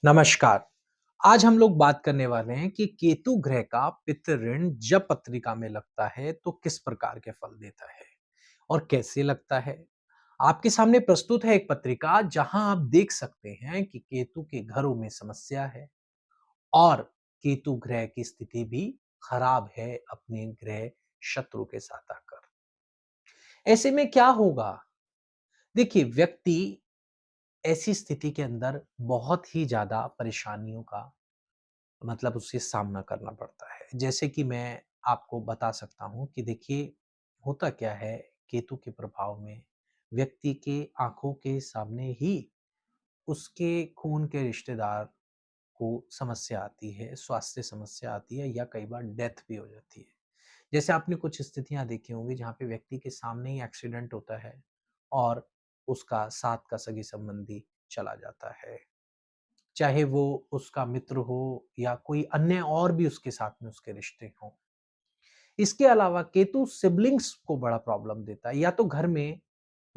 नमस्कार। आज हम लोग बात करने वाले हैं कि केतु ग्रह का पितृ ऋण जब पत्रिका में लगता है तो किस प्रकार के फल देता है और कैसे लगता है। आपके सामने प्रस्तुत है एक पत्रिका जहां आप देख सकते हैं कि केतु के घरों में समस्या है और केतु ग्रह की स्थिति भी खराब है अपने ग्रह शत्रु के साथ आकर। ऐसे में क्या होगा? देखिए, व्यक्ति ऐसी स्थिति के अंदर बहुत ही ज्यादा परेशानियों का उससे सामना करना पड़ता है। जैसे कि मैं आपको बता सकता हूँ कि देखिए, होता क्या है, केतु के प्रभाव में व्यक्ति के आँखों के सामने ही उसके खून के रिश्तेदार को समस्या आती है, स्वास्थ्य समस्या आती है या कई बार डेथ भी हो जाती है। जैसे आपने कुछ स्थितियाँ देखी होंगी जहाँ पे व्यक्ति के सामने ही एक्सीडेंट होता है और उसका साथ का सगी-संबंधी चला जाता है। चाहे वो उसका मित्र हो या कोई अन्य और भी उसके साथ में उसके रिश्ते हों। इसके अलावा केतु सिबलिंग्स को बड़ा प्रॉब्लम देता है, या तो घर में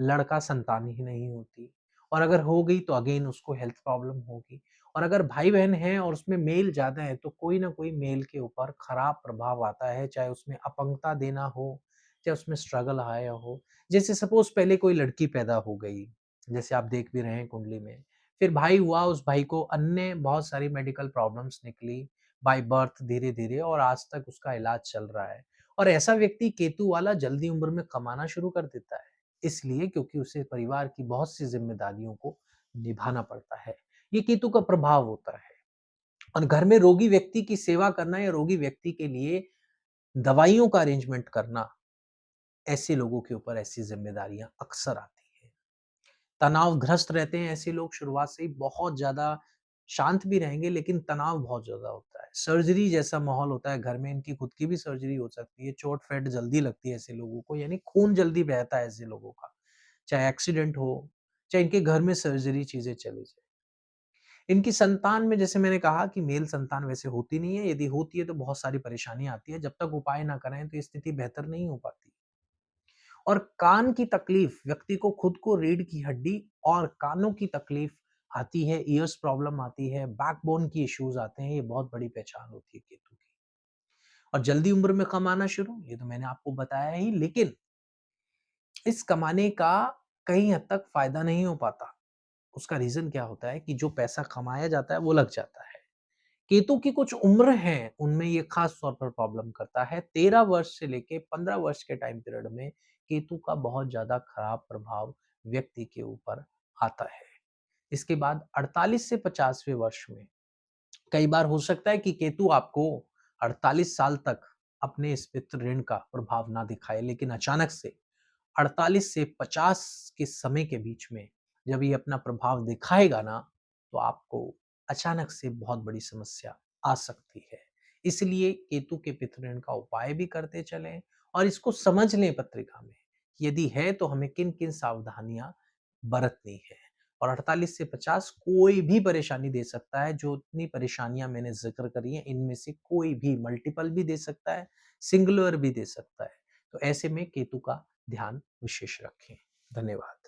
लड़का संतान ही नहीं होती और अगर हो गई तो अगेन उसको हेल्थ प्रॉब्लम होगी। और अगर भाई-बहन हैं और उसमें मेल ज़्यादा है तो कोई ना कोई मेल के ऊपर खराब प्रभाव आता है, चाहे उसमें अपंगता देना हो, चाहे उसमें स्ट्रगल आया हो। जैसे सपोज़ पहले कोई लड़की पैदा हो गई, जैसे आप देख भी रहे हैं कुंडली में, फिर भाई हुआ, उस भाई को अन्य बहुत सारी मेडिकल प्रॉब्लम्स निकली बाय बर्थ धीरे-धीरे और आज तक उसका इलाज चल रहा है। और ऐसा व्यक्ति केतु वाला जल्दी उम्र में कमाना शुरू कर देता है। इसलिए क्योंकि उसे परिवार की बहुत सी ज़िम्मेदारियों को निभाना पड़ता है। ये केतु का प्रभाव होता है। और घर में रोगी व्यक्ति की सेवा करना या रोगी व्यक्ति के लिए दवाइयों का अरेंजमेंट करना, ऐसे लोगों के ऊपर ऐसी ज़िम्मेदारियाँ अक्सर आती हैं। तनावग्रस्त रहते हैं ऐसे लोग, शुरुआत से ही बहुत ज़्यादा शांत भी रहेंगे लेकिन तनाव बहुत ज़्यादा होता है। सर्जरी जैसा माहौल होता है घर में, इनकी खुद की भी सर्जरी हो सकती है, चोट-फेट जल्दी लगती है ऐसे लोगों को, यानी खून जल्दी बहता है ऐसे लोगों का। चाहे एक्सीडेंट हो, चाहे इनके घर में सर्जरी चीज़ें चली जाए। इनकी संतान में जैसे मैंने कहा कि मेल संतान वैसे होती नहीं है, यदि होती है तो बहुत सारी परेशानी आती है, जब तक उपाय ना करें तो ये स्थिति बेहतर नहीं हो पाती। और कान की तकलीफ, व्यक्ति को खुद को रीढ़ की हड्डी और कानों की तकलीफ आती है, ईयर्स प्रॉब्लम आती है, बैकबोन की इश्यूज़ आते हैं, ये बहुत बड़ी पहचान होती है केतु की। और जल्दी उम्र में कमाना शुरू, ये तो मैंने आपको बताया ही, लेकिन इस कमाने का कहीं हद तक फ़ायदा नहीं हो पाता। उसका रीज़न क्या होता है कि जो पैसा कमाया जाता है वो लग जाता है। केतु की कुछ उम्र है, उनमें ये खास तौर पर प्रॉब्लम करता है। 13 वर्ष से लेके 15 वर्ष के टाइम पीरियड में केतु का बहुत ज़्यादा खराब प्रभाव व्यक्ति के ऊपर आता है। इसके बाद 48 से 50वें वर्ष में कई बार हो सकता है कि केतु आपको 48 साल तक अपने इस पितृ ऋण का प्रभाव ना दिखाए, लेकिन अचानक से 48 से 50 के समय के बीच में जब ये अपना प्रभाव दिखाएगा ना, तो आपको अचानक से बहुत बड़ी समस्या आ सकती है। इसलिए केतु के पितृ का उपाय भी करते चलें और इसको समझ लें पत्रिका में, कि यदि है तो हमें किन-किन सावधानियाँ बरतनी है। और 48 से 50 कोई भी परेशानी दे सकता है, जो इतनी परेशानियाँ मैंने ज़िक्र करी हैं, इनमें से कोई भी मल्टीपल भी दे सकता है, सिंगुलर भी दे सकता है। तो ऐसे में केतु का ध्यान विशेष रखें। धन्यवाद।